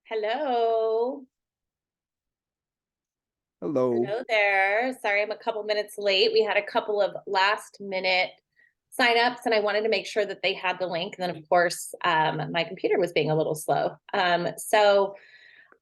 Hello. Hello. Hello there. Sorry, I'm a couple minutes late. We had a couple of last minute signups and I wanted to make sure that they had the link. And then of course, my computer was being a little slow. I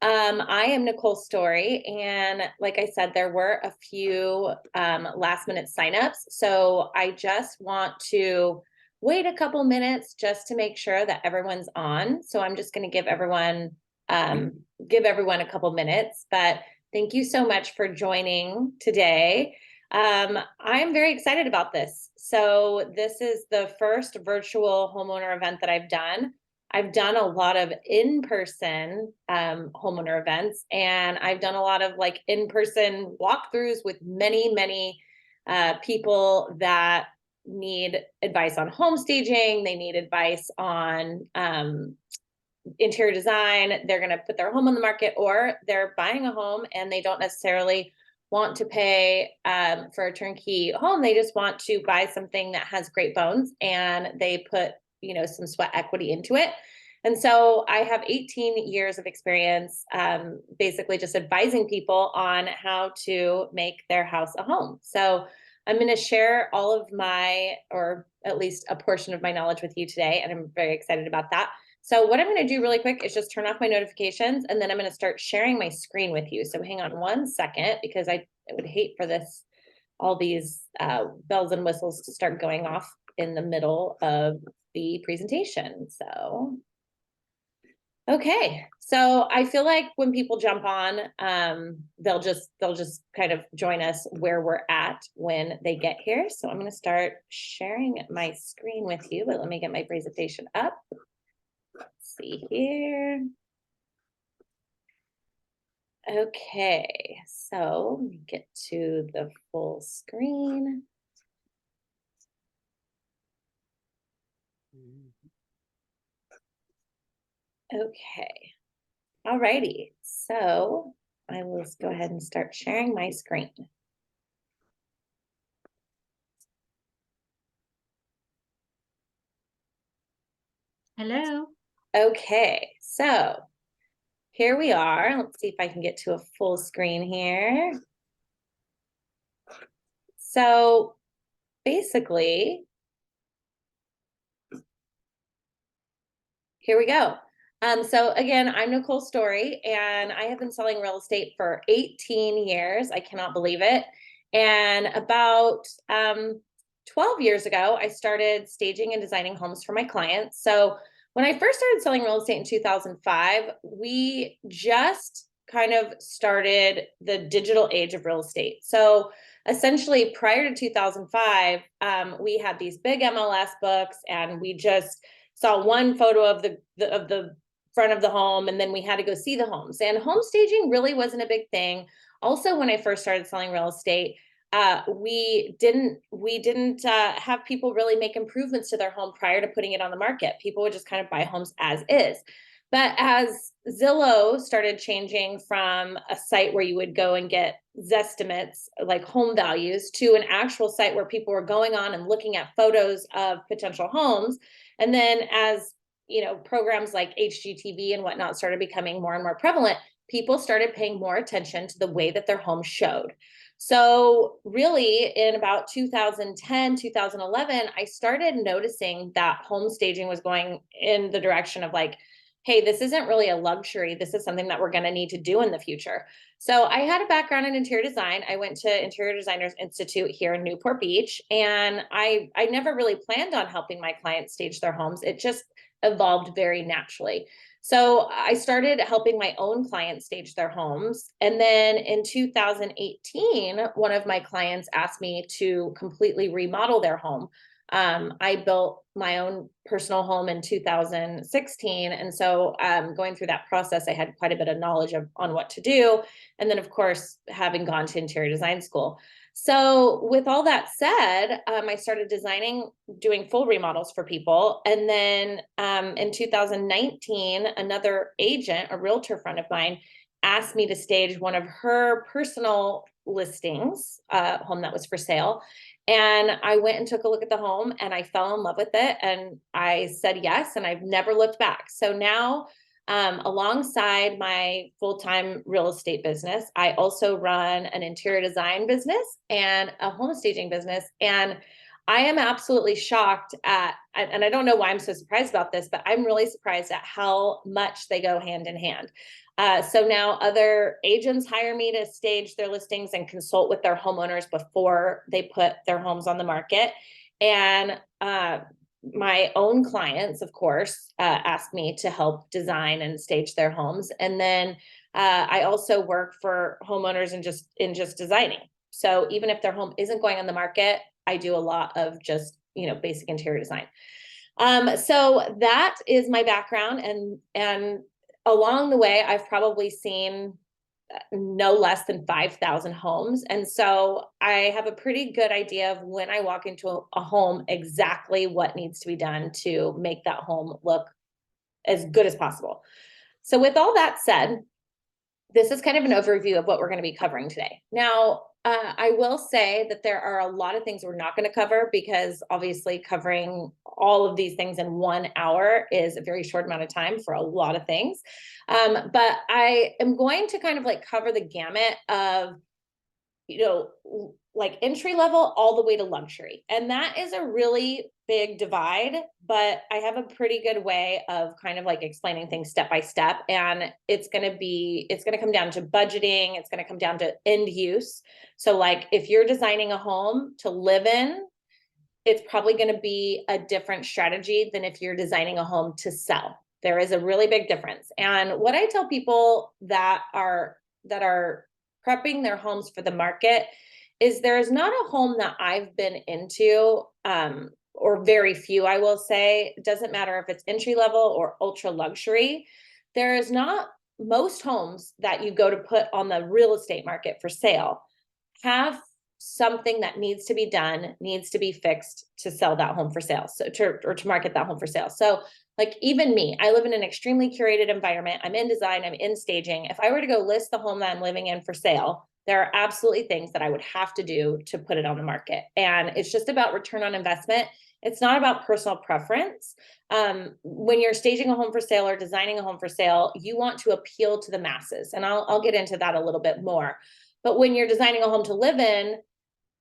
am Nicole Story. And like I said, there were a few last minute signups. So I just want to wait a couple minutes just to make sure that everyone's on. So I'm just going to give everyone a couple minutes, but thank you so much for joining today. I'm very excited about this. So this is the first virtual homeowner event that I've done. I've done a lot of in-person homeowner events, and I've done a lot of like in-person walkthroughs with many people that need advice on home staging. They need advice on interior design. They're going to put their home on the market, or they're buying a home and they don't necessarily want to pay for a turnkey home. They just want to buy something that has great bones, and they put some sweat equity into it. And so I have 18 years of experience, basically just advising people on how to make their house a home. So I'm going to share all of my, or at least a portion of my knowledge with you today, and I'm very excited about that. So what I'm going to do really quick is just turn off my notifications, and then I'm going to start sharing my screen with you. So hang on one second, because I would hate for all these bells and whistles to start going off in the middle of the presentation. So, okay. So I feel like when people jump on, they'll just kind of join us where we're at when they get here. So I'm going to start sharing my screen with you, but let me get my presentation up. Let's see here. Okay, so let me get to the full screen. Okay, all righty. So I will go ahead and start sharing my screen. Hello. Okay, so here we are. Let's see if I can get to a full screen here. So basically, here we go. So again, I'm Nicole Story, and I have been selling real estate for 18 years. I cannot believe it. And about 12 years ago, I started staging and designing homes for my clients. So when I first started selling real estate in 2005, we just kind of started the digital age of real estate. So essentially, prior to 2005, we had these big MLS books, and we just saw one photo of the front of the home, and then we had to go see the homes. And home staging really wasn't a big thing. Also, when I first started selling real estate, we didn't have people really make improvements to their home prior to putting it on the market. People would just kind of buy homes as is. But as Zillow started changing from a site where you would go and get Zestimates, like home values, to an actual site where people were going on and looking at photos of potential homes, and then as programs like HGTV and whatnot started becoming more and more prevalent, people started paying more attention to the way that their home showed. So really in about 2010, 2011, I started noticing that home staging was going in the direction of like, hey, this isn't really a luxury. This is something that we're going to need to do in the future. So I had a background in interior design. I went to Interior Designers Institute here in Newport Beach, and I never really planned on helping my clients stage their homes. It just evolved very naturally. So I started helping my own clients stage their homes. And then in 2018, one of my clients asked me to completely remodel their home. I built my own personal home in 2016. And so going through that process, I had quite a bit of knowledge on what to do. And then, of course, having gone to interior design school. So with all that said, I started doing full remodels for people. And then in 2019, another agent, a realtor friend of mine, asked me to stage one of her personal listings, home that was for sale. And I went and took a look at the home, and I fell in love with it. And I said yes, and I've never looked back. So now Alongside my full-time real estate business, I also run an interior design business and a home staging business. And I am absolutely shocked and I don't know why I'm so surprised about this, but I'm really surprised at how much they go hand in hand. So now other agents hire me to stage their listings and consult with their homeowners before they put their homes on the market. And my own clients, of course, ask me to help design and stage their homes. And then I also work for homeowners in just designing. So even if their home isn't going on the market, I do a lot of just, basic interior design. So that is my background, and along the way, I've probably seen no less than 5,000 homes. And so I have a pretty good idea of when I walk into a home, exactly what needs to be done to make that home look as good as possible. So with all that said, this is kind of an overview of what we're going to be covering today. Now, I will say that there are a lot of things we're not going to cover because obviously covering all of these things in 1 hour is a very short amount of time for a lot of things. But I am going to kind of like cover the gamut of, like entry level all the way to luxury. And that is a really big divide, but I have a pretty good way of kind of like explaining things step by step. And it's going to come down to budgeting. It's going to come down to end use. So like if you're designing a home to live in, it's probably going to be a different strategy than if you're designing a home to sell. There is a really big difference. And what I tell people that are prepping their homes for the market is there's not a home that I've been into, or very few, I will say. It doesn't matter if it's entry level or ultra luxury. There is not most homes that you go to put on the real estate market for sale have something that needs to be done, needs to be fixed to sell that home for sale. So to market that home for sale. So like even me, I live in an extremely curated environment. I'm in design, I'm in staging. If I were to go list the home that I'm living in for sale, there are absolutely things that I would have to do to put it on the market. And it's just about return on investment. It's not about personal preference. When you're staging a home for sale or designing a home for sale, you want to appeal to the masses. And I'll get into that a little bit more. But when you're designing a home to live in,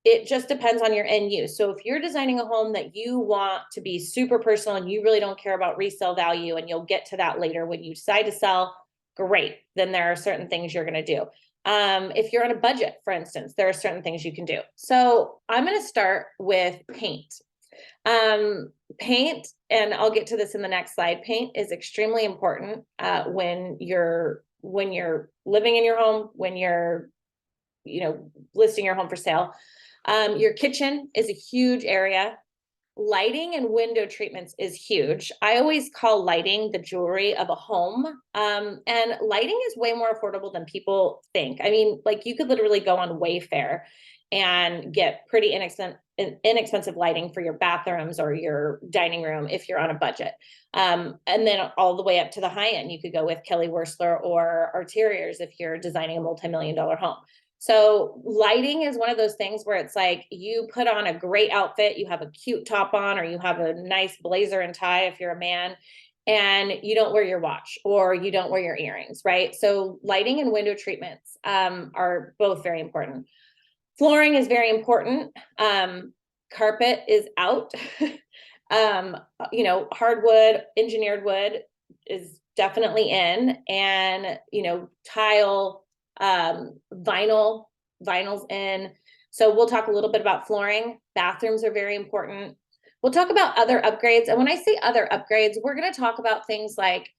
it just depends on your end use. So if you're designing a home that you want to be super personal and you really don't care about resale value, and you'll get to that later when you decide to sell, great. Then there are certain things you're going to do. If you're on a budget, for instance, there are certain things you can do. So I'm going to start with paint. Paint, and I'll get to this in the next slide. Paint is extremely important when you're living in your home, when you're listing your home for sale. Your kitchen is a huge area. Lighting and window treatments is huge. I always call lighting the jewelry of a home. And lighting is way more affordable than people think. I mean, like you could literally go on Wayfair and get pretty inexpensive lighting for your bathrooms or your dining room if you're on a budget. And then all the way up to the high end, you could go with Kelly Wearstler or Arteriors if you're designing a multi-million-dollar home. So lighting is one of those things where it's like you put on a great outfit, you have a cute top on, or you have a nice blazer and tie if you're a man, and you don't wear your watch or you don't wear your earrings, right? So lighting and window treatments are both very important. Flooring is very important. Carpet is out. Hardwood, engineered wood is definitely in, and tile, vinyl's in. So we'll talk a little bit about flooring. Bathrooms are very important. We'll talk about other upgrades. And when I say other upgrades, we're going to talk about things like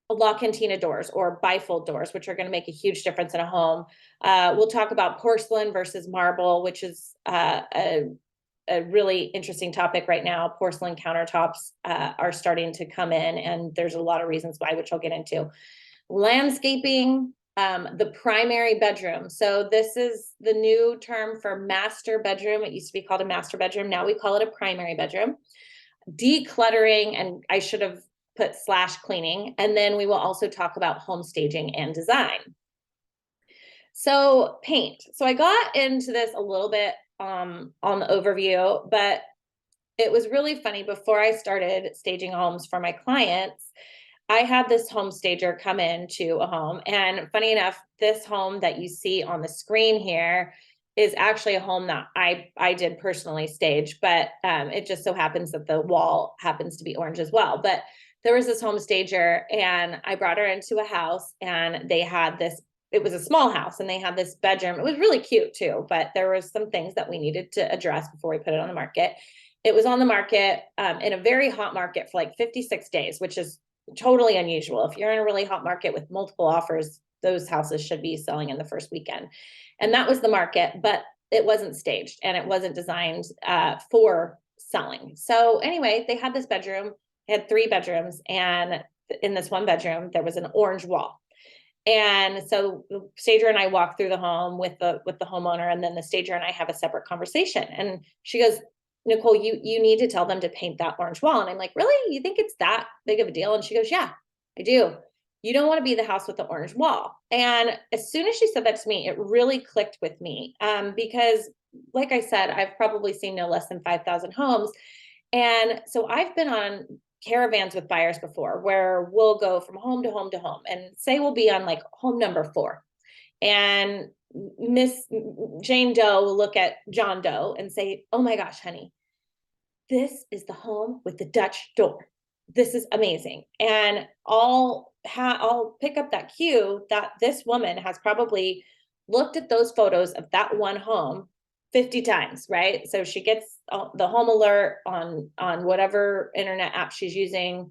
La Cantina doors or bifold doors, which are going to make a huge difference in a home. We'll talk about porcelain versus marble, which is a really interesting topic right now. Porcelain countertops are starting to come in, and there's a lot of reasons why, which I'll get into. Landscaping, the primary bedroom. So this is the new term for master bedroom. It used to be called a master bedroom. Now we call it a primary bedroom. Decluttering, and I should have put / cleaning. And then we will also talk about home staging and design. So paint. So I got into this a little bit on the overview, but it was really funny. Before I started staging homes for my clients, I had this home stager come into a home, and funny enough, this home that you see on the screen here is actually a home that I did personally stage, but it just so happens that the wall happens to be orange as well. But there was this home stager, and I brought her into a house, and they had this. It was a small house, and they had this bedroom. It was really cute too, but there was some things that we needed to address before we put it on the market. It was on the market in a very hot market for like 56 days, which is totally unusual. If you're in a really hot market with multiple offers, those houses should be selling in the first weekend. And that was the market, but it wasn't staged and it wasn't designed for selling. So anyway, they had this bedroom, they had 3 bedrooms, and in this one bedroom, there was an orange wall. And so the stager and I walk through the home with the homeowner, and then the stager and I have a separate conversation. And she goes, Nicole, you need to tell them to paint that orange wall. And I'm like, really? You think it's that big of a deal? And she goes, yeah, I do. You don't want to be the house with the orange wall. And as soon as she said that to me, it really clicked with me. Because like I said, I've probably seen no less than 5,000 homes. And so I've been on caravans with buyers before where we'll go from home to home to home, and say we'll be on like home number 4. And Miss Jane Doe will look at John Doe and say, oh my gosh, honey, this is the home with the Dutch door. This is amazing. And I'll pick up that cue that this woman has probably looked at those photos of that one home 50 times, right? So she gets the home alert on whatever internet app she's using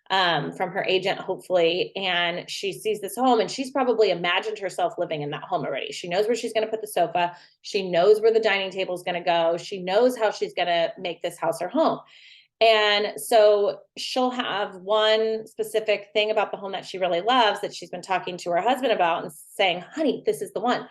from her agent, hopefully. And she sees this home, and she's probably imagined herself living in that home already. She knows where she's going to put the sofa. She knows where the dining table is going to go. She knows how she's going to make this house her home. And so she'll have one specific thing about the home that she really loves that she's been talking to her husband about and saying, honey, this is the one.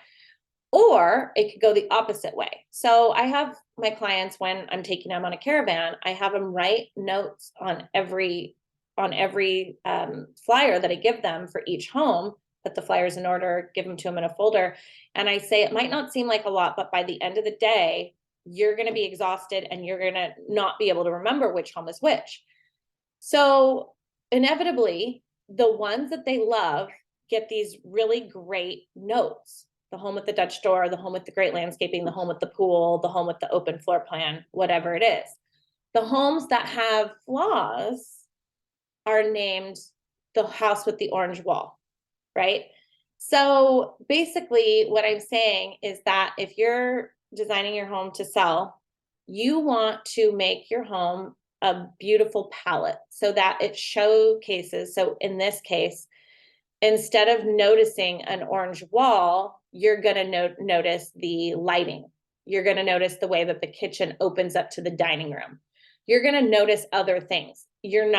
Or it could go the opposite way. So I have my clients, when I'm taking them on a caravan, I have them write notes on every flyer that I give them for each home, put the flyers in order, give them to them in a folder. And I say, it might not seem like a lot, but by the end of the day, you're going to be exhausted and you're going to not be able to remember which home is which. So inevitably, the ones that they love get these really great notes. The home with the Dutch door, the home with the great landscaping, the home with the pool, the home with the open floor plan, whatever it is. The homes that have flaws are named the house with the orange wall, right? So basically what I'm saying is that if you're designing your home to sell, you want to make your home a beautiful palette so that it showcases. So in this case, instead of noticing an orange wall, you're going to notice the lighting. You're going to notice the way that the kitchen opens up to the dining room. You're going to notice other things. Your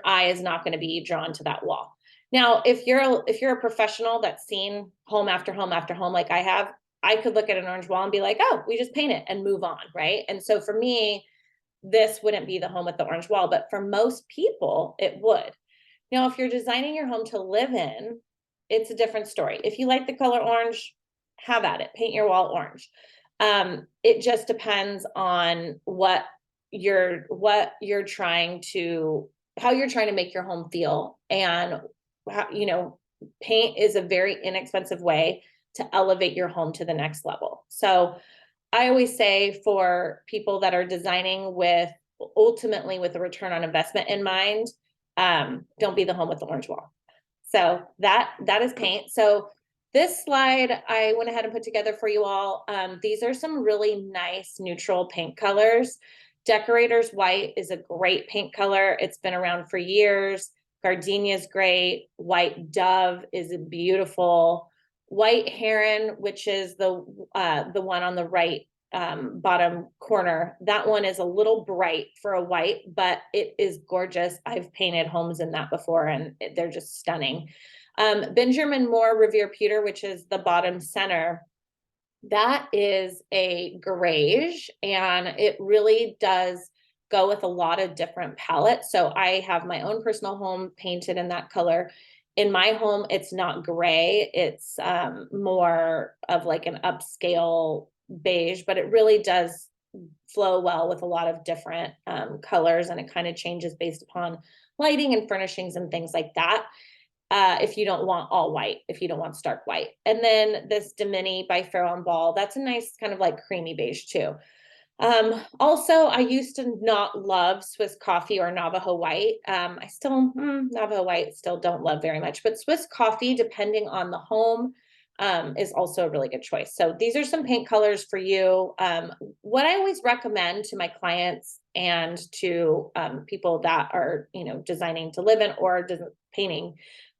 eye is not going to be drawn to that wall. Now, if you're a professional that's seen home after home after home like I have, I could look at an orange wall and be like, oh, we just paint it and move on, right? And so for me, this wouldn't be the home with the orange wall, but for most people, it would. Now, if you're designing your home to live in, it's a different story. If you like the color orange, have at it, paint your wall orange. It just depends on how you're trying to make your home feel. And how, paint is a very inexpensive way to elevate your home to the next level. So I always say, for people that are designing ultimately with a return on investment in mind, don't be the home with the orange wall. So that is paint. So this slide I went ahead and put together for you all. These are some really nice neutral paint colors. Decorator's White is a great paint color. It's been around for years. Gardenia is great. White Dove is beautiful. White Heron, which is the one on the right bottom corner, that one is a little bright for a white, but it is gorgeous. I've painted homes in that before, and they're just stunning. Benjamin Moore Revere Pewter, which is the bottom center, that is a greige, and it really does go with a lot of different palettes. So I have my own personal home painted in that color. In my home, it's not gray. It's more of like an upscale beige, but it really does flow well with a lot of different colors, and it kind of changes based upon lighting and furnishings and things like that. If you don't want all white, if you don't want stark white. And then this Dimini by Farrow and Ball, that's a nice kind of like creamy beige too. Also, I used to not love Swiss coffee or Navajo white. I still, Navajo white still don't love very much, but Swiss coffee, depending on the home, is also a really good choice. So these are some paint colors for you. What I always recommend to my clients and to people that are, designing to live in or painting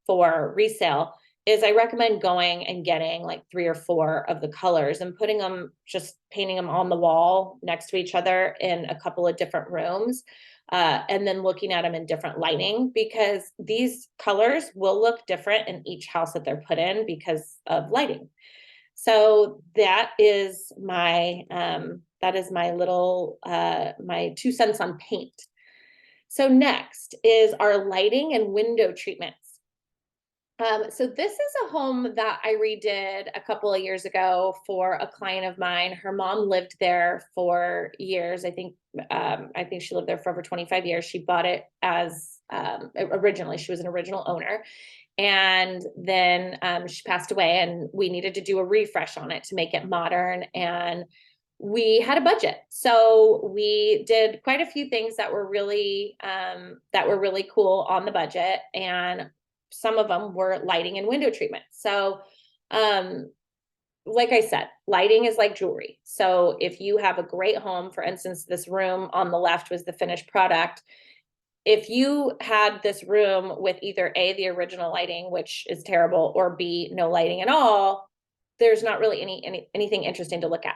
for resale is I recommend going and getting like 3 or 4 of the colors and putting them, just painting them on the wall next to each other in a couple of different rooms. And then looking at them in different lighting, because these colors will look different in each house that they're put in because of lighting. So that is my little my 2 cents on paint. So next is our lighting and window treatments. So this is a home that I redid a couple of years ago for a client of mine. Her mom lived there for years. I think she lived there for over 25 years. She bought it as originally, she was an original owner. And then she passed away, and we needed to do a refresh on it to make it modern. And we had a budget. So we did quite a few things that were really cool on the budget. And some of them were lighting and window treatment. So, like I said, lighting is like jewelry. So if you have a great home, for instance, this room on the left was the finished product. If you had this room with either A, the original lighting, which is terrible, or B, no lighting at all, there's not really anything interesting to look at.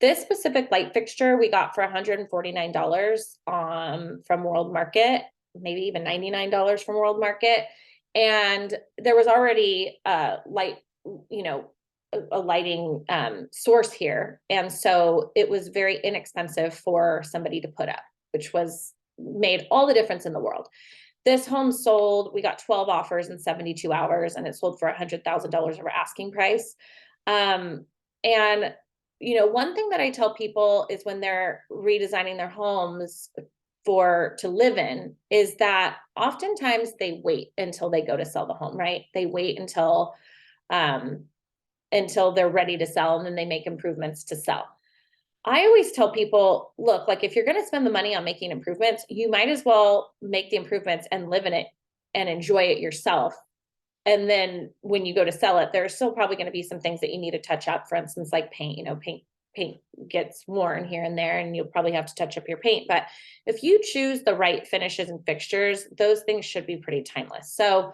This specific light fixture we got for $149 from World Market, maybe even $99 from World Market. And there was already a lighting source here. And so it was very inexpensive for somebody to put up, which made all the difference in the world. This home sold, we got 12 offers in 72 hours, and it sold for $100,000 over asking price. And one thing that I tell people is when they're redesigning their homes to live in, is that oftentimes they wait until they go to sell the home, right? They wait until they're ready to sell, and then they make improvements to sell. I always tell people, look, like if you're going to spend the money on making improvements, you might as well make the improvements and live in it and enjoy it yourself. And then when you go to sell it, there's still probably going to be some things that you need to touch up. For instance, like paint, paint gets worn here and there, and you'll probably have to touch up your paint. But if you choose the right finishes and fixtures, those things should be pretty timeless. So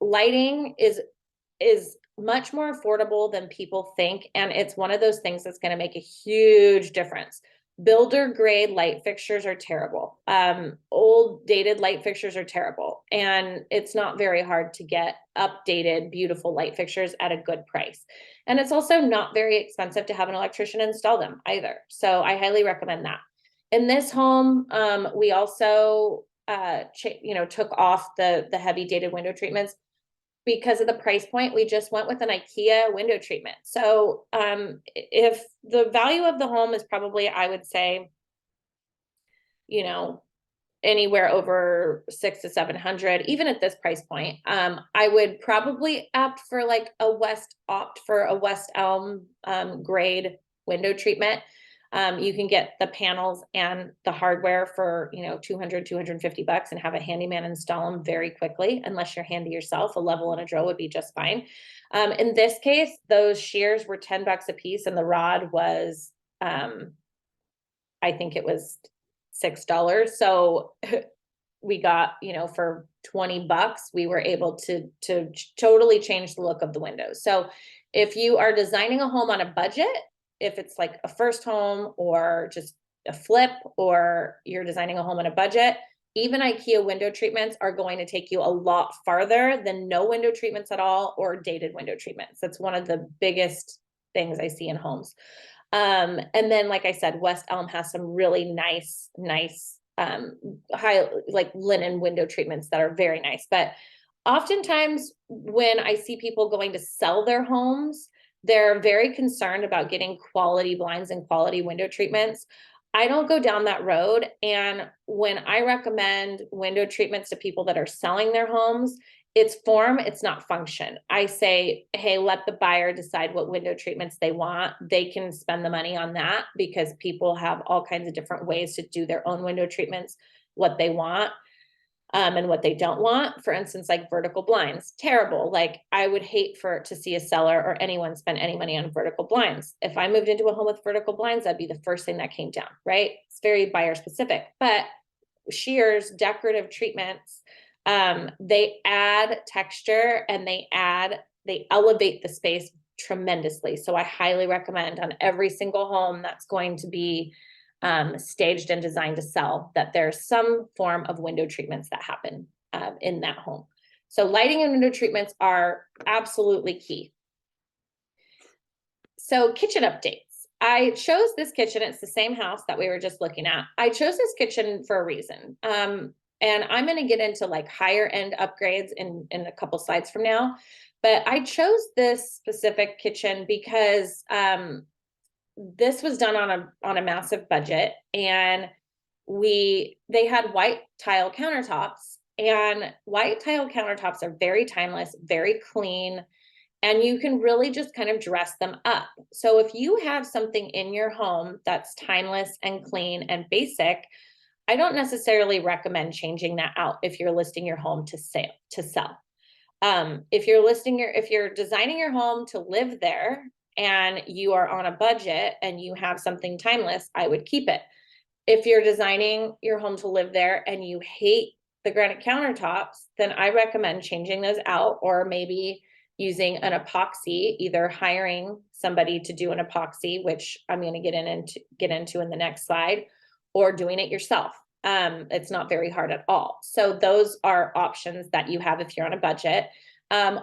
lighting is much more affordable than people think. And it's one of those things that's going to make a huge difference. Builder grade light fixtures are terrible. Old dated light fixtures are terrible. And it's not very hard to get updated, beautiful light fixtures at a good price. And it's also not very expensive to have an electrician install them either. So I highly recommend that. In this home, we also, took off the heavy dated window treatments. Because of the price point, we just went with an IKEA window treatment. So if the value of the home is probably, I would say, anywhere over 600 to 700, even at this price point, I would probably opt for a West Elm grade window treatment. You can get the panels and the hardware for, $200, $250 and have a handyman install them very quickly. Unless you're handy yourself, a level and a drill would be just fine. In this case, those shears were $10 a piece, and the rod was, I think it was $6. So we got, for $20, we were able to totally change the look of the windows. So if you are designing a home on a budget, if it's like a first home or just a flip, or you're designing a home on a budget, even IKEA window treatments are going to take you a lot farther than no window treatments at all, or dated window treatments. That's one of the biggest things I see in homes. And then, like I said, West Elm has some really nice, high, like linen window treatments that are very nice. But oftentimes when I see people going to sell their homes, They're very concerned about getting quality blinds and quality window treatments. I don't go down that road. And when I recommend window treatments to people that are selling their homes, it's form, it's not function. I say, hey, let the buyer decide what window treatments they want. They can spend the money on that because people have all kinds of different ways to do their own window treatments, what they want. And what they don't want. For instance, like vertical blinds, terrible. Like I would hate to see a seller or anyone spend any money on vertical blinds. If I moved into a home with vertical blinds, that'd be the first thing that came down, right? It's very buyer specific, but shears, decorative treatments, they add texture and they elevate the space tremendously. So I highly recommend on every single home that's going to be staged and designed to sell, that there's some form of window treatments that happen in that home. So lighting and window treatments are absolutely key. So kitchen updates. I chose this kitchen. It's the same house that we were just looking at. I chose this kitchen for a reason. And I'm going to get into like higher end upgrades in a couple slides from now. But I chose this specific kitchen because this was done on a massive budget, and they had white tile countertops, and white tile countertops are very timeless, very clean, and you can really just kind of dress them up. So if you have something in your home that's timeless and clean and basic, I don't necessarily recommend changing that out if you're listing your home to sell. If you're designing your home to live there and you are on a budget and you have something timeless, I would keep it. If you're designing your home to live there and you hate the granite countertops, then I recommend changing those out, or maybe using an epoxy, either hiring somebody to do an epoxy, which I'm going to get into in the next slide, or doing it yourself. It's not very hard at all. So those are options that you have if you're on a budget,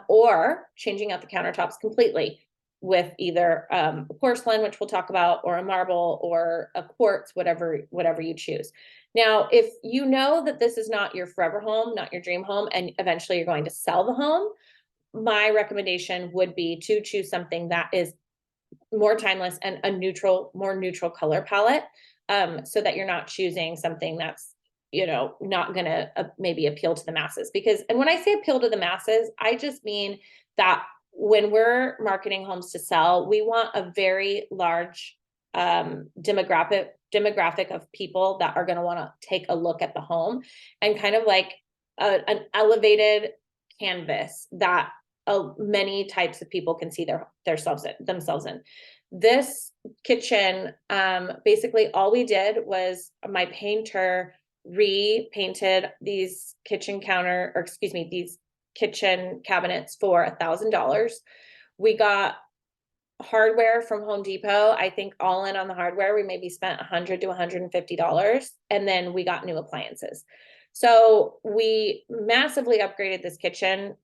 or changing out the countertops completely with either porcelain, which we'll talk about, or a marble, or a quartz, whatever you choose. Now, if you know that this is not your forever home, not your dream home, and eventually you're going to sell the home, my recommendation would be to choose something that is more timeless and more neutral color palette, so that you're not choosing something that's, not going to maybe appeal to the masses. And when I say appeal to the masses, I just mean that when we're marketing homes to sell, we want a very large demographic of people that are going to want to take a look at the home, and kind of like an elevated canvas that many types of people can see themselves in. This kitchen, basically all we did was my painter repainted these kitchen cabinets for $1,000. We got hardware from Home Depot. I think all in on the hardware, we maybe spent $100 to $150, and then we got new appliances. So we massively upgraded this kitchen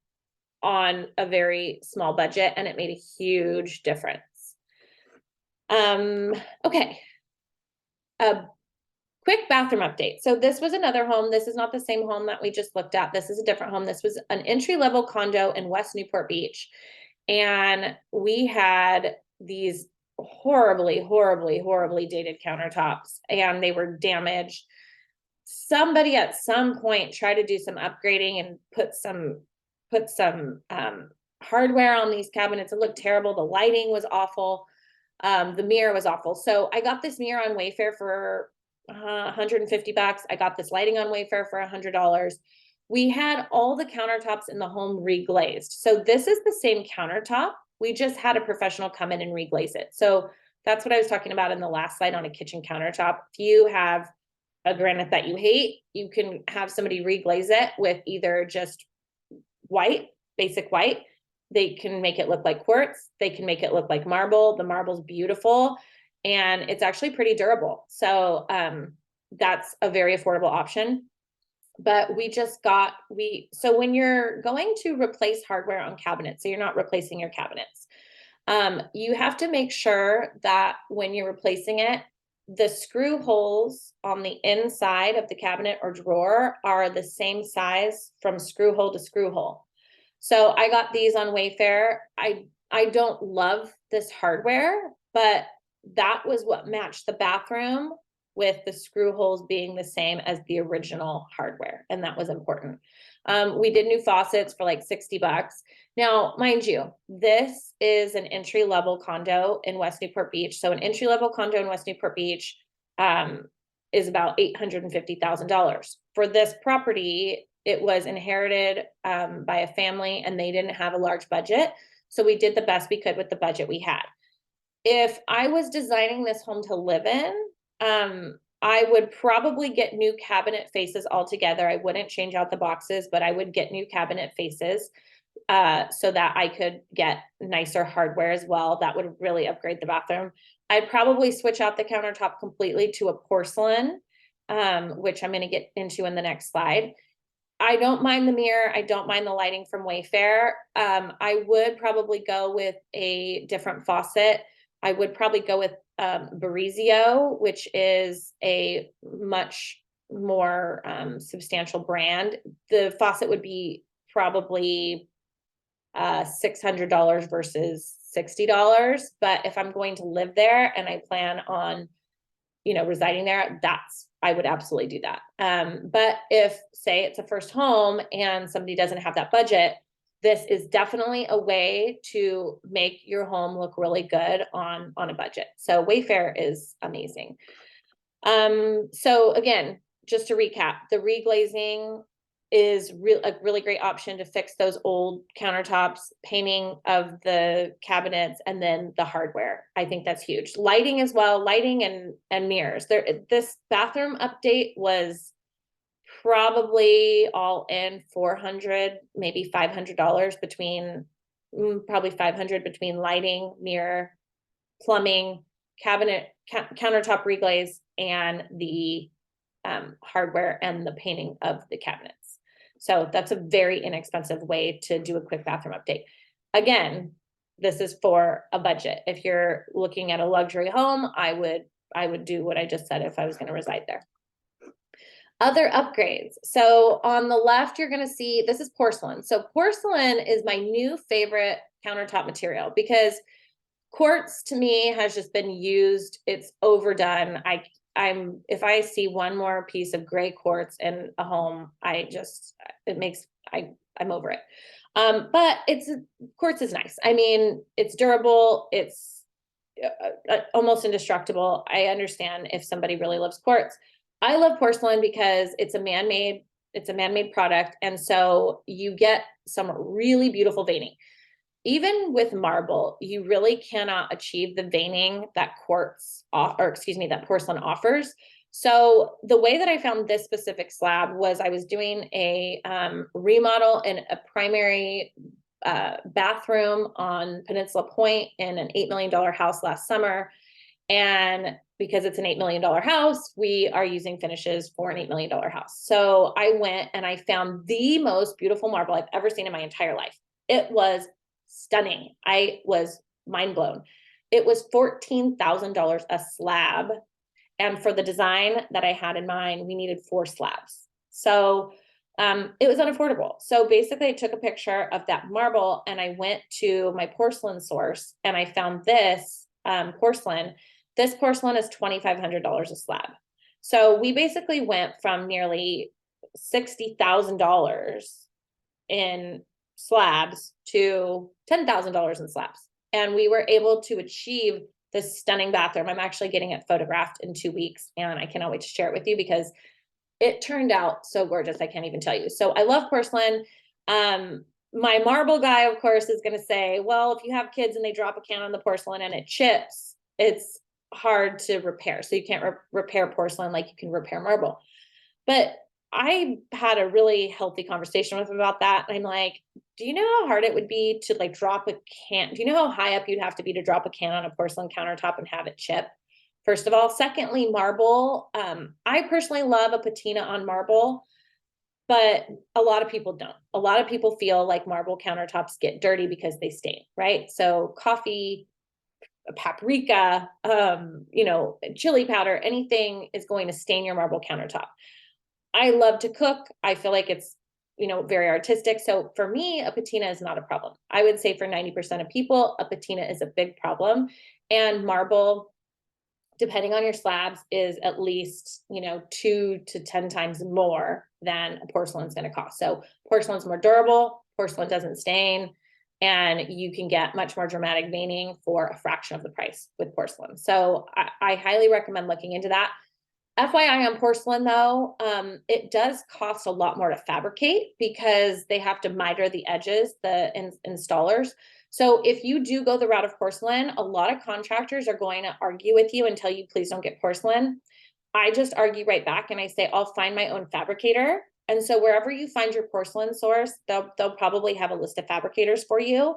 on a very small budget, and it made a huge difference. Okay. A quick bathroom update. So this was another home. This is not the same home that we just looked at. This is a different home. This was an entry-level condo in West Newport Beach. And we had these horribly, horribly, horribly dated countertops, and they were damaged. Somebody at some point tried to do some upgrading and put some hardware on these cabinets. It looked terrible. The lighting was awful. The mirror was awful. So I got this mirror on Wayfair for $150. I got this lighting on Wayfair for $100. We had all the countertops in the home reglazed. So this is the same countertop. We just had a professional come in and reglaze it. So that's what I was talking about in the last slide on a kitchen countertop. If you have a granite that you hate, you can have somebody reglaze it with either just white, basic white. They can make it look like quartz. They can make it look like marble. The marble's beautiful, and it's actually pretty durable. So that's a very affordable option. But so when you're going to replace hardware on cabinets, so you're not replacing your cabinets, you have to make sure that when you're replacing it, the screw holes on the inside of the cabinet or drawer are the same size from screw hole to screw hole. So I got these on Wayfair. I I don't love this hardware, but that was what matched the bathroom, with the screw holes being the same as the original hardware. And that was important. We did new faucets for like $60. Now, mind you, this is an entry level condo in West Newport Beach. So an entry level condo in West Newport Beach is about $850,000. For this property, it was inherited by a family and they didn't have a large budget. So we did the best we could with the budget we had. If I was designing this home to live in, I would probably get new cabinet faces altogether. I wouldn't change out the boxes, but I would get new cabinet faces so that I could get nicer hardware as well. That would really upgrade the bathroom. I'd probably switch out the countertop completely to a porcelain, which I'm going to get into in the next slide. I don't mind the mirror. I don't mind the lighting from Wayfair. I would probably go with a different faucet. I would probably go with Barizio, which is a much more substantial brand. The faucet would be probably $600 versus $60. But if I'm going to live there and I plan on, residing there, I would absolutely do that. But if, say, it's a first home and somebody doesn't have that budget, this is definitely a way to make your home look really good on a budget. So Wayfair is amazing. So again, just to recap, the reglazing is a really great option to fix those old countertops, painting of the cabinets, and then the hardware. I think that's huge. Lighting as well, lighting and mirrors. This bathroom update was probably all in $400, maybe $500 between, probably $500 between lighting, mirror, plumbing, cabinet, countertop reglaze, and the hardware and the painting of the cabinets. So that's a very inexpensive way to do a quick bathroom update. Again, this is for a budget. If you're looking at a luxury home, I would do what I just said if I was going to reside there. Other upgrades. So on the left, you're going to see, this is porcelain. So porcelain is my new favorite countertop material because quartz to me has just been used. It's overdone. If I see one more piece of gray quartz in a home, I'm over it. But quartz is nice. I mean, it's durable. It's almost indestructible. I understand if somebody really loves quartz. I love porcelain because it's a man-made product. And so you get some really beautiful veining. Even with marble, you really cannot achieve the veining that that porcelain offers. So the way that I found this specific slab was I was doing a remodel in a primary bathroom on Peninsula Point in an $8 million house last summer. And because it's an $8 million house, we are using finishes for an $8 million house. So I went and I found the most beautiful marble I've ever seen in my entire life. It was stunning. I was mind blown. It was $14,000 a slab. And for the design that I had in mind, we needed 4 slabs. So it was unaffordable. So basically I took a picture of that marble and I went to my porcelain source and I found this porcelain. This porcelain is $2,500 a slab. So we basically went from nearly $60,000 in slabs to $10,000 in slabs. And we were able to achieve this stunning bathroom. I'm actually getting it photographed in 2 weeks and I cannot wait to share it with you because it turned out so gorgeous. I can't even tell you. So I love porcelain. My marble guy, of course, is going to say, well, if you have kids and they drop a can on the porcelain and it chips, it's hard to repair. So you can't repair porcelain like you can repair marble. But I had a really healthy conversation with him about that. And I'm like, do you know how hard it would be to like drop a can? Do you know how high up you'd have to be to drop a can on a porcelain countertop and have it chip? First of all. Secondly, marble. I personally love a patina on marble, but a lot of people don't. A lot of people feel like marble countertops get dirty because they stain, right? So coffee, paprika, chili powder, anything is going to stain your marble countertop. I love to cook. I feel like it's very artistic. So for me, a patina is not a problem. I would say for 90% of people, a patina is a big problem. And marble, depending on your slabs, is at least, 2 to 10 times more than a porcelain's going to cost. So porcelain's more durable, porcelain doesn't stain, and you can get much more dramatic veining for a fraction of the price with porcelain. So I highly recommend looking into that. FYI on porcelain though, it does cost a lot more to fabricate because they have to miter the edges, the installers. So if you do go the route of porcelain, a lot of contractors are going to argue with you and tell you, please don't get porcelain. I just argue right back and I say, I'll find my own fabricator. And so wherever you find your porcelain source, they'll probably have a list of fabricators for you.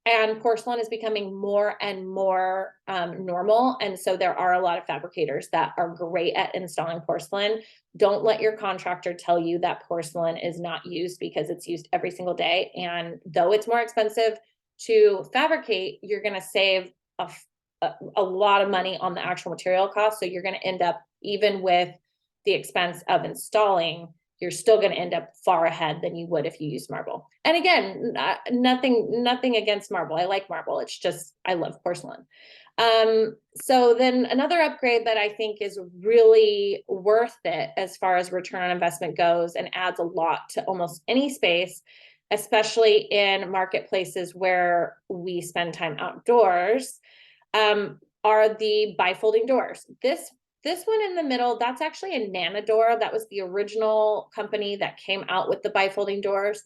And porcelain is becoming more and more normal. And so there are a lot of fabricators that are great at installing porcelain. Don't let your contractor tell you that porcelain is not used, because it's used every single day. And though it's more expensive to fabricate, you're going to save a lot of money on the actual material cost. So you're going to end up, even with the expense of installing, you're still going to end up far ahead than you would if you use marble. And again, nothing against marble. I like marble. It's just, I love porcelain. So then another upgrade that I think is really worth it as far as return on investment goes, and adds a lot to almost any space, especially in marketplaces where we spend time outdoors, are the bifolding doors. This one in the middle, that's actually a Nanador. That was the original company that came out with the bifolding doors.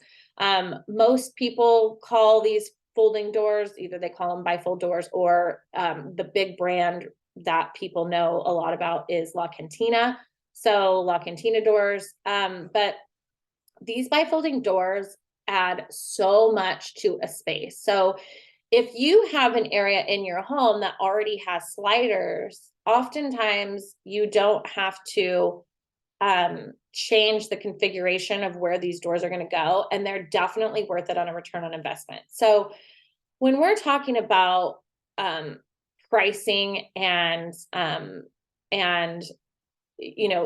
Most people call these folding doors, either they call them bifold doors, or the big brand that people know a lot about is La Cantina. So La Cantina doors. But these bifolding doors add so much to a space. So if you have an area in your home that already has sliders, oftentimes you don't have to change the configuration of where these doors are going to go, and they're definitely worth it on a return on investment. So when we're talking about pricing and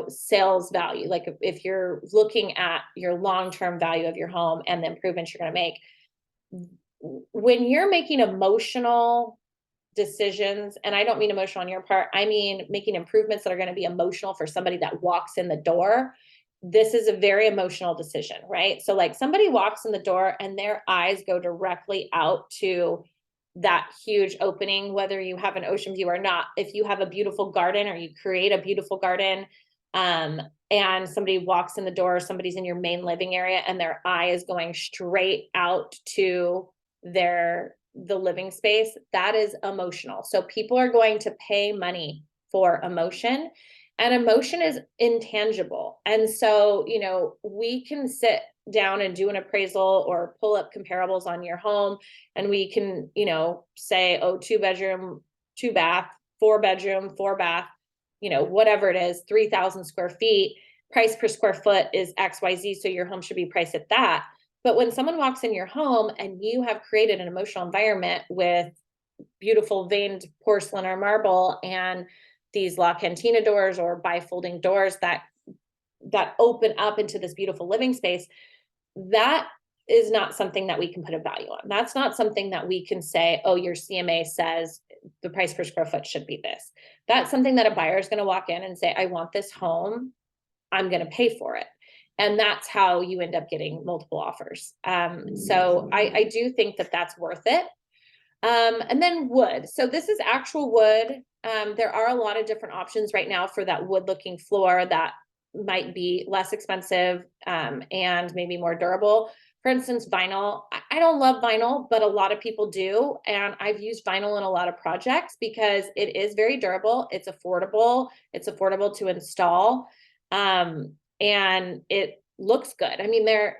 sales value, like if you're looking at your long-term value of your home and the improvements you're going to make, when you're making emotional decisions, and I don't mean emotional on your part, I mean making improvements that are going to be emotional for somebody that walks in the door, this is a very emotional decision, right? So like somebody walks in the door and their eyes go directly out to that huge opening, whether you have an ocean view or not. If you have a beautiful garden or you create a beautiful garden, and somebody walks in the door, somebody's in your main living area and their eye is going straight out to the living space, that is emotional. So people are going to pay money for emotion, and emotion is intangible. And so, we can sit down and do an appraisal or pull up comparables on your home, and we can, say, oh, 2-bedroom, 2-bath, 4-bedroom, 4-bath, whatever it is, 3,000 square feet, price per square foot is XYZ. So your home should be priced at that. But when someone walks in your home and you have created an emotional environment with beautiful veined porcelain or marble and these La Cantina doors or bifolding doors that open up into this beautiful living space, that is not something that we can put a value on. That's not something that we can say, oh, your CMA says the price per square foot should be this. That's something that a buyer is going to walk in and say, I want this home, I'm going to pay for it. And that's how you end up getting multiple offers. So I do think that that's worth it. And then wood. So this is actual wood. There are a lot of different options right now for that wood looking floor that might be less expensive and maybe more durable. For instance, vinyl. I don't love vinyl, but a lot of people do. And I've used vinyl in a lot of projects because it is very durable. It's affordable. It's affordable to install. And it looks good. I mean, there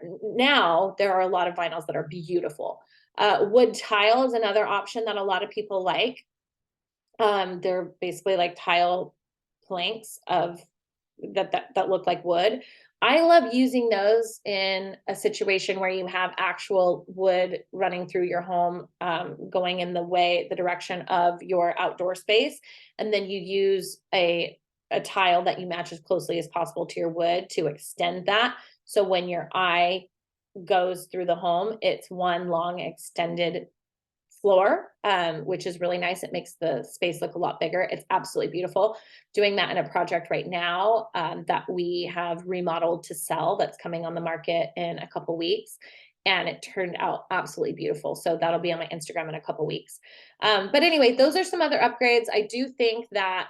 are a lot of vinyls that are beautiful. Wood tile is another option that a lot of people like. They're basically like tile planks that look like wood. I love using those in a situation where you have actual wood running through your home, going in the direction of your outdoor space. And then you use a tile that you match as closely as possible to your wood to extend that. So when your eye goes through the home. It's one long extended floor, which is really nice. It makes the space look a lot bigger. It's absolutely beautiful. Doing that in a project right now that we have remodeled to sell, that's coming on the market in a couple weeks. And it turned out absolutely beautiful. So that'll be on my Instagram in a couple weeks. But anyway, those are some other upgrades. I do think that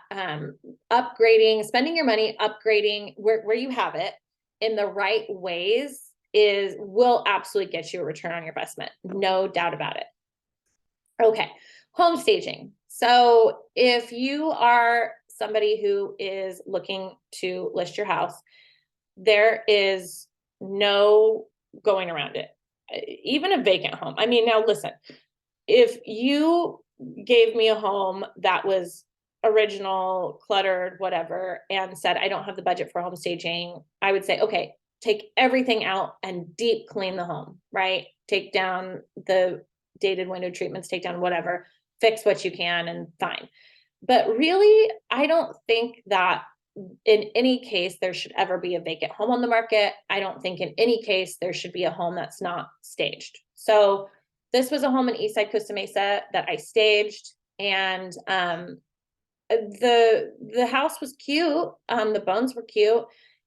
upgrading, spending your money, upgrading where you have it in the right ways will absolutely get you a return on your investment. No doubt about it. Okay, home staging. So if you are somebody who is looking to list your house, there is no going around it. Even a vacant home. I mean, now listen, if you gave me a home that was original, cluttered, whatever, and said, I don't have the budget for home staging, I would say, okay, take everything out and deep clean the home, right? Take down the dated window treatments, take down whatever, fix what you can, and fine. But really, I don't think that in any case there should ever be a vacant home on the market. I don't think in any case there should be a home that's not staged. So this was a home in Eastside Costa Mesa that I staged, and the house was cute. The bones were cute,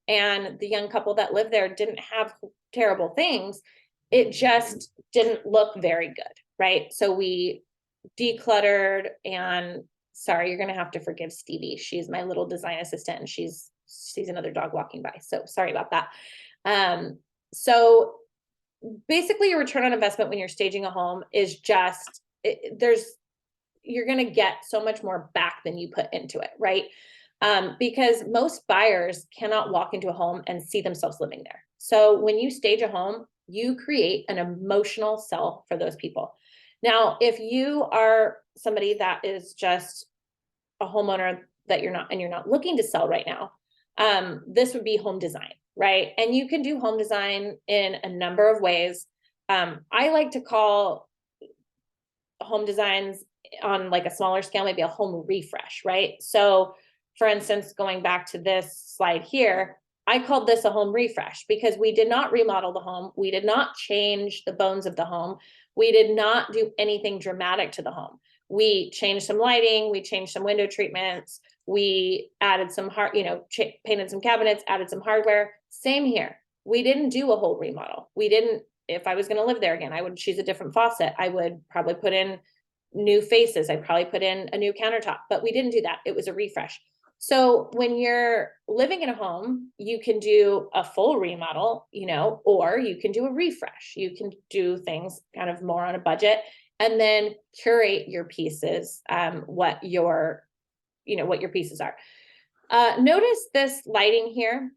and the young couple that lived there didn't have terrible things. It just didn't look very good, right? So we decluttered, and sorry, you're gonna have to forgive Stevie. She's my little design assistant, and she's another dog walking by. So sorry about that. So basically your return on investment when you're staging a home is just, you're going to get so much more back than you put into it, right? Because most buyers cannot walk into a home and see themselves living there. So when you stage a home, you create an emotional sell for those people. Now, if you are somebody that is just a homeowner that you're not looking to sell right now, this would be home design, right? And you can do home design in a number of ways. I like to call home designs on like a smaller scale, maybe a home refresh, right? So for instance, going back to this slide here, I called this a home refresh because we did not remodel the home. We did not change the bones of the home. We did not do anything dramatic to the home. We changed some lighting, we changed some window treatments, we added some painted some cabinets, added some hardware. Same here. We didn't do a whole remodel. We didn't, if I was going to live there again, I would choose a different faucet. I would probably put in new faces. I'd probably put in a new countertop, but we didn't do that. It was a refresh. So when you're living in a home, you can do a full remodel, or you can do a refresh. You can do things kind of more on a budget and then curate your pieces, what your pieces are. Notice this lighting here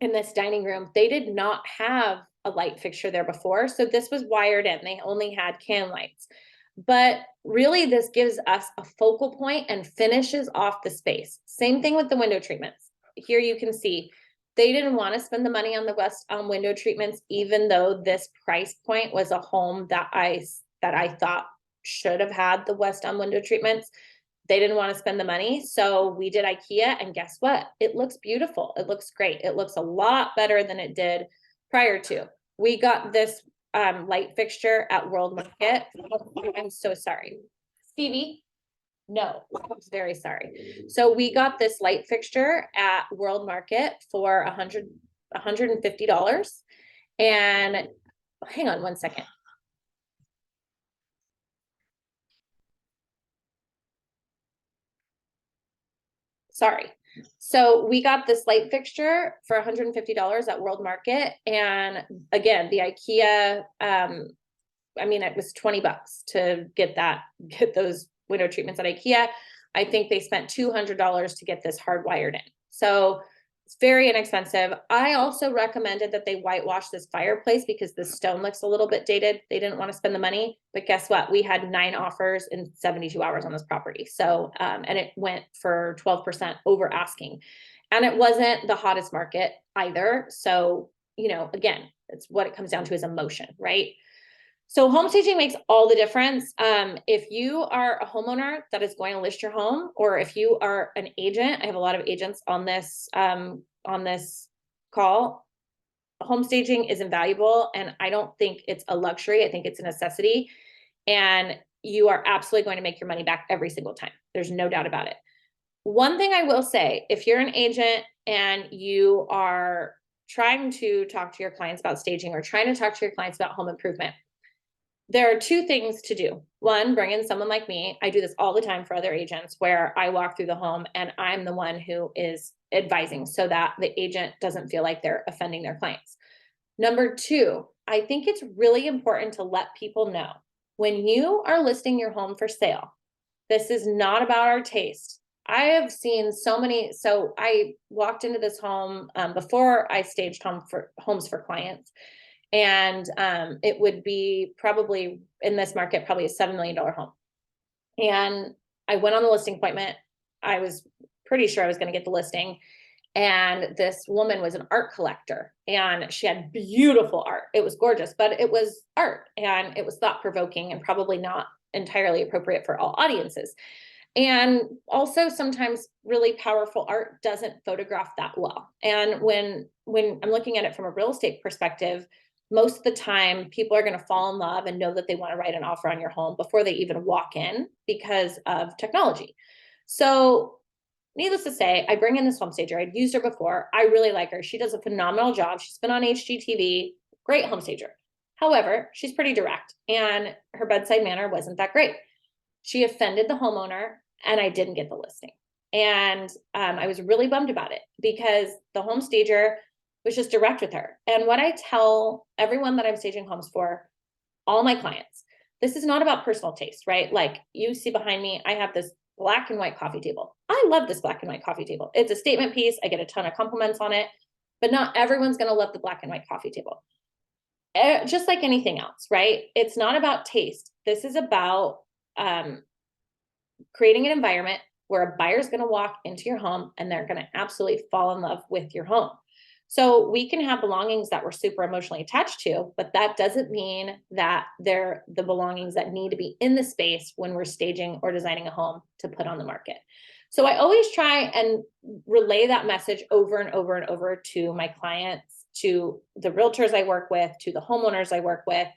in this dining room. They did not have a light fixture there before. So this was wired in. They only had can lights. But really, this gives us a focal point and finishes off the space. Same thing with the window treatments. Here you can see they didn't want to spend the money on the West window treatments, even though this price point was a home that I thought should have had the West window treatments. They didn't want to spend the money. So we did IKEA, and guess what? It looks beautiful. It looks great. It looks a lot better than it did prior to. We got this light fixture at World Market. I'm so sorry. Stevie? No, I'm very sorry. So we got this light fixture at World Market for $150. And hang on one second. Sorry. So we got this light fixture for $150 at World Market. And again, the IKEA, it was $20 to get those window treatments at IKEA. I think they spent $200 to get this hardwired in. So it's very inexpensive. I also recommended that they whitewash this fireplace because the stone looks a little bit dated. They didn't want to spend the money, but guess what? We had 9 offers in 72 hours on this property. So, and it went for 12% over asking, and it wasn't the hottest market either. So, again, it's what it comes down to is emotion, right? So home staging makes all the difference. If you are a homeowner that is going to list your home, or if you are an agent, I have a lot of agents on this call. home staging is invaluable, and I don't think it's a luxury. I think it's a necessity, and you are absolutely going to make your money back every single time. There's no doubt about it. One thing I will say, if you're an agent and you are trying to talk to your clients about staging or trying to talk to your clients about home improvement, there are two things to do. One, bring in someone like me. I do this all the time for other agents where I walk through the home and I'm the one who is advising so that the agent doesn't feel like they're offending their clients. Number two, I think it's really important to let people know when you are listing your home for sale, this is not about our taste. I have seen so many. So I walked into this home before I staged homes for clients, and it would be probably in this market, probably a $7 million home. And I went on the listing appointment. I was pretty sure I was going to get the listing. And this woman was an art collector and she had beautiful art. It was gorgeous, but it was art and it was thought provoking and probably not entirely appropriate for all audiences. And also sometimes really powerful art doesn't photograph that well. And when I'm looking at it from a real estate perspective, most of the time people are going to fall in love and know that they want to write an offer on your home before they even walk in because of technology. So needless to say, I bring in this home stager. I'd used her before. I really like her. She does a phenomenal job. She's been on HGTV, great home stager. However, she's pretty direct and her bedside manner wasn't that great. She offended the homeowner and I didn't get the listing. And I was really bummed about it because the home stager was just direct with her. And what I tell everyone that I'm staging homes for, all my clients, this is not about personal taste, right? Like you see behind me, I have this black and white coffee table. I love this black and white coffee table. It's a statement piece. I get a ton of compliments on it, but not everyone's going to love the black and white coffee table. Just like anything else, right? It's not about taste. This is about creating an environment where a buyer is going to walk into your home and they're going to absolutely fall in love with your home. So we can have belongings that we're super emotionally attached to, but that doesn't mean that they're the belongings that need to be in the space when we're staging or designing a home to put on the market. So I always try and relay that message over and over and over to my clients, to the realtors I work with, to the homeowners I work with.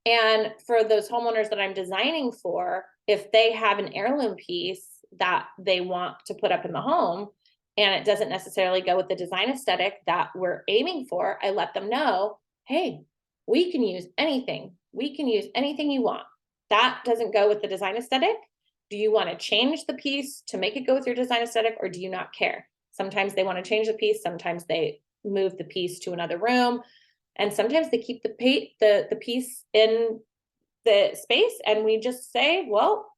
And for those homeowners that I'm designing for, if they have an heirloom piece that they want to put up in the home, and it doesn't necessarily go with the design aesthetic that we're aiming for, I let them know, hey, we can use anything. We can use anything you want. That doesn't go with the design aesthetic. Do you want to change the piece to make it go with your design aesthetic, or do you not care? Sometimes they want to change the piece. Sometimes they move the piece to another room. And sometimes they keep the piece in the space. And we just say, well,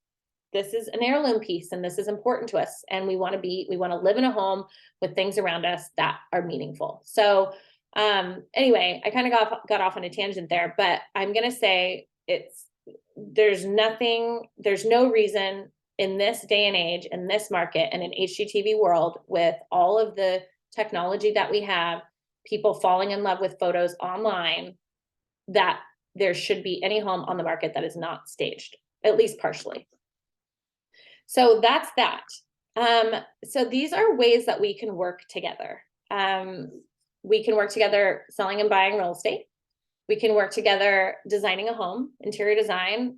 this is an heirloom piece and this is important to us. And we want to live in a home with things around us that are meaningful. So anyway, I kind of got off on a tangent there, but I'm going to say there's no reason in this day and age, in this market and in HGTV world, with all of the technology that we have, people falling in love with photos online, that there should be any home on the market that is not staged, at least partially. So that's that. So these are ways that we can work together. We can work together selling and buying real estate. We can work together designing a home, interior design.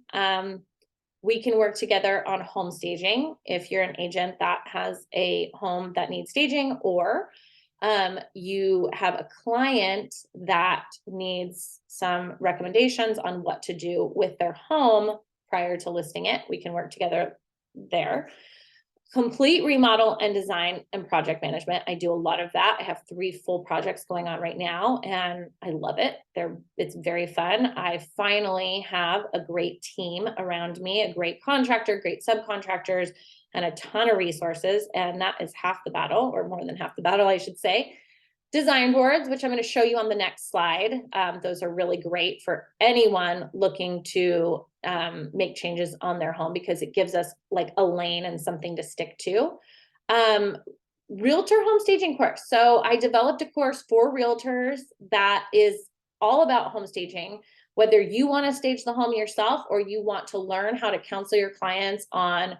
We can work together on home staging if you're an agent that has a home that needs staging, or you have a client that needs some recommendations on what to do with their home prior to listing it. We can work together there. Complete remodel and design and project management. I do a lot of that. I have 3 full projects going on right now and I love it. It's very fun. I finally have a great team around me, a great contractor, great subcontractors, and a ton of resources. And that is half the battle, or more than half the battle, I should say. Design boards, which I'm going to show you on the next slide. Those are really great for anyone looking to make changes on their home, because it gives us like a lane and something to stick to. Realtor home staging course. So I developed a course for realtors that is all about home staging. Whether you want to stage the home yourself or you want to learn how to counsel your clients on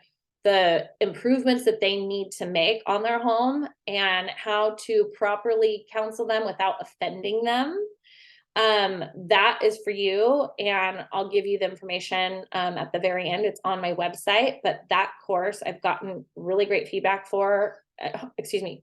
the improvements that they need to make on their home and how to properly counsel them without offending them. That is for you, and I'll give you the information at the very end. It's on my website, but that course I've gotten really great feedback for,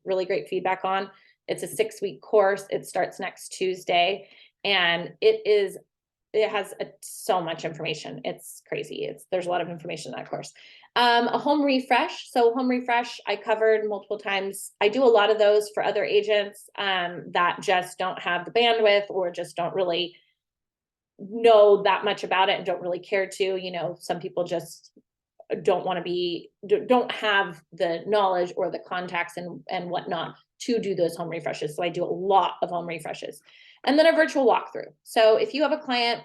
really great feedback on. It's a 6-week course. It starts next Tuesday, and it has so much information. It's crazy. There's a lot of information in that course. A home refresh. So home refresh, I covered multiple times. I do a lot of those for other agents that just don't have the bandwidth or just don't really know that much about it and don't really care to. You know, some people just don't want to don't have the knowledge or the contacts and whatnot to do those home refreshes. So I do a lot of home refreshes. And then a virtual walkthrough. So if you have a client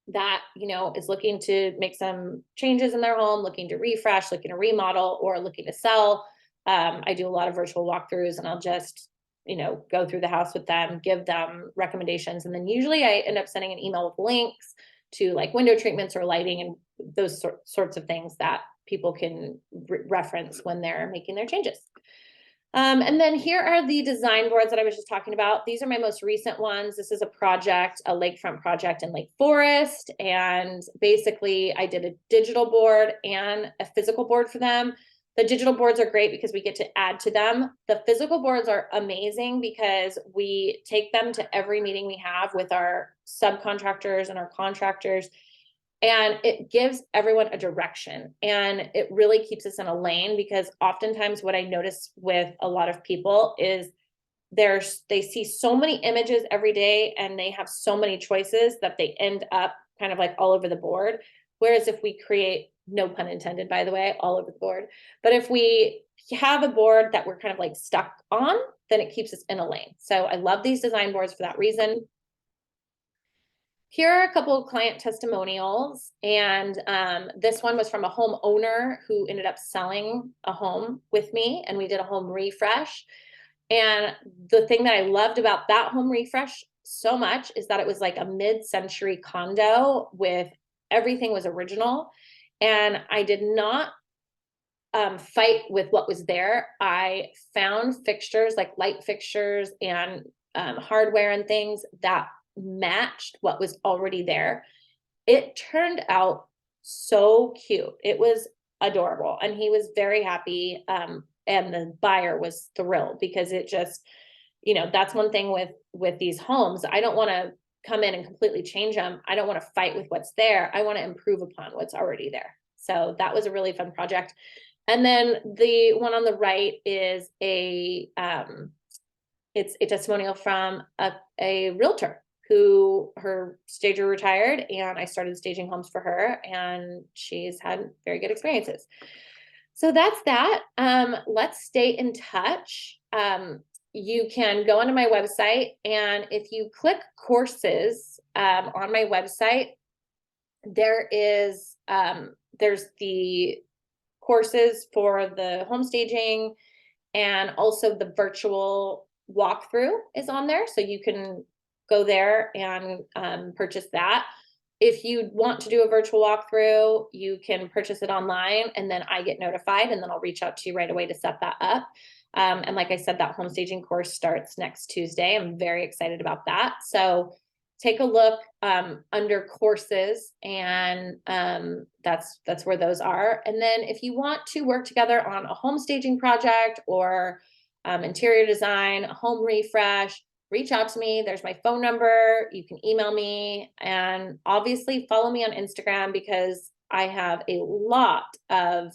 that, you know, is looking to make some changes in their home, looking to refresh, looking to remodel, or looking to sell, I do a lot of virtual walkthroughs, and I'll just, you know, go through the house with them, give them recommendations. And then usually I end up sending an email with links to like window treatments or lighting and those sorts of things that people can reference when they're making their changes. And then here are the design boards that I was just talking about. These are my most recent ones. This is a project, a lakefront project in Lake Forest. And basically I did a digital board and a physical board for them. The digital boards are great because we get to add to them. The physical boards are amazing because we take them to every meeting we have with our subcontractors and our contractors. And it gives everyone a direction, and it really keeps us in a lane, because oftentimes what I notice with a lot of people is they see so many images every day and they have so many choices that they end up kind of like all over the board. Whereas if we create, no pun intended, by the way, all over the board, but if we have a board that we're kind of like stuck on, then it keeps us in a lane. So I love these design boards for that reason. Here are a couple of client testimonials, and this one was from a homeowner who ended up selling a home with me, and we did a home refresh. And the thing that I loved about that home refresh so much is that it was like a mid-century condo with everything was original, and I did not fight with what was there. I found fixtures like light fixtures and hardware and things that matched what was already there. It turned out so cute. It was adorable, and he was very happy. And the buyer was thrilled, because it just, you know, that's one thing with these homes. I don't want to come in and completely change them. I don't want to fight with what's there. I want to improve upon what's already there. So that was a really fun project. And then the one on the right is it's a testimonial from a realtor who her stager retired, and I started staging homes for her, and she's had very good experiences. So that's that. Let's stay in touch. You can go onto my website, and if you click courses on my website, there's the courses for the home staging, and also the virtual walkthrough is on there. So you can go there and purchase that. If you want to do a virtual walkthrough, you can purchase it online, and then I get notified, and then I'll reach out to you right away to set that up. And like I said, that home staging course starts next Tuesday. I'm very excited about that. So take a look under courses, and that's where those are. And then if you want to work together on a home staging project or interior design, a home refresh, reach out to me. There's my phone number. You can email me, and obviously follow me on Instagram, because I have a lot of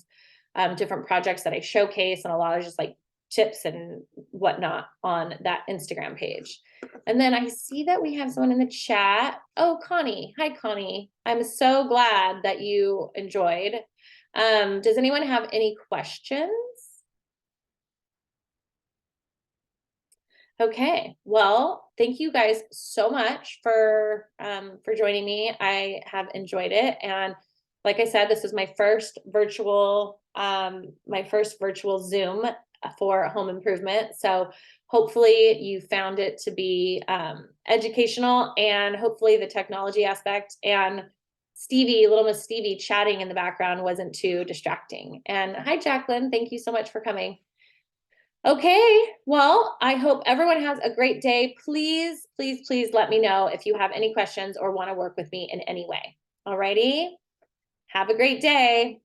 different projects that I showcase, and a lot of just like tips and whatnot on that Instagram page. And then I see that we have someone in the chat. Oh, Connie. Hi, Connie. I'm so glad that you enjoyed. Does anyone have any questions? Okay, well, thank you guys so much for joining me. I have enjoyed it, and like I said, this is my first virtual Zoom for home improvement. So hopefully you found it to be educational, and hopefully the technology aspect and Stevie, little Miss Stevie chatting in the background wasn't too distracting. And hi, Jacqueline. Thank you so much for coming. Okay, well, I hope everyone has a great day. Please, please, please let me know if you have any questions or want to work with me in any way. Alrighty, have a great day.